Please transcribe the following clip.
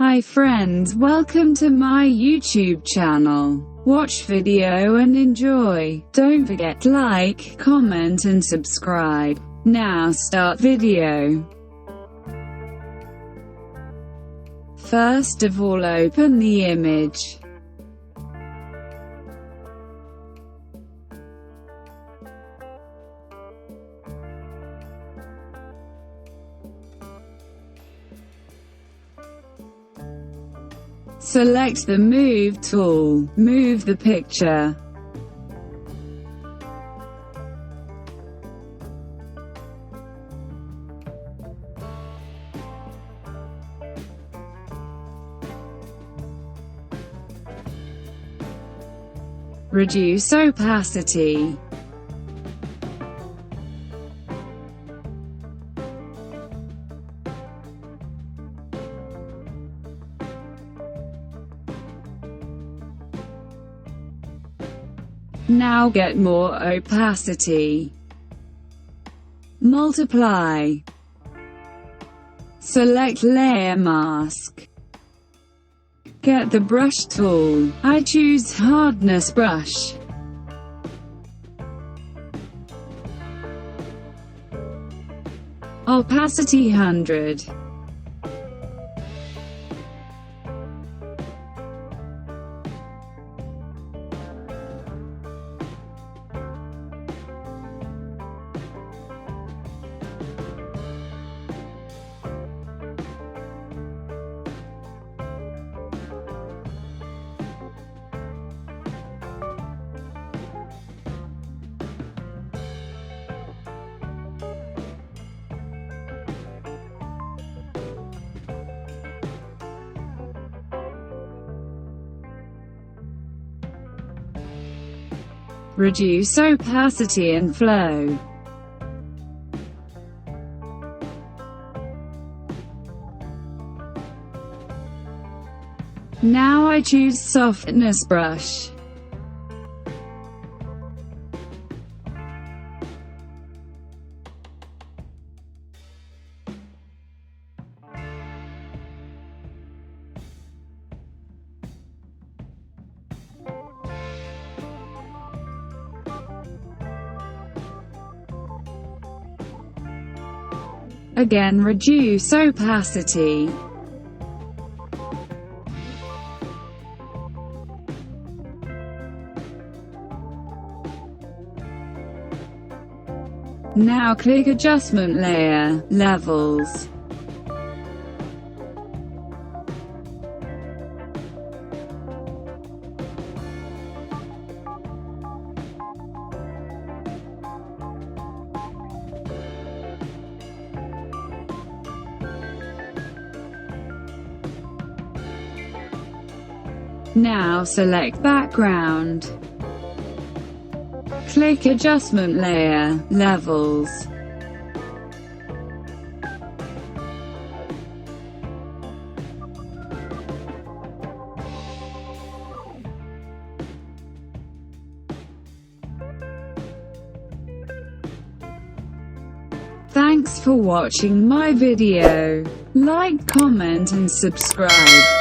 Hi friends, welcome to my YouTube channel. Watch video and enjoy. Don't forget to like, comment and subscribe. Now start video. First of all, open the image. Select the Move tool. Move the picture. Reduce opacity. Now get more opacity. Multiply. Select Layer Mask. Get the Brush tool. I choose Hardness Brush. Opacity 100. Reduce opacity and flow. Now I choose Softness Brush. Again, reduce opacity. Now click Adjustment Layer, Levels. Now select Background. Click Adjustment Layer, Levels. Thanks for watching my video. Like, comment and subscribe.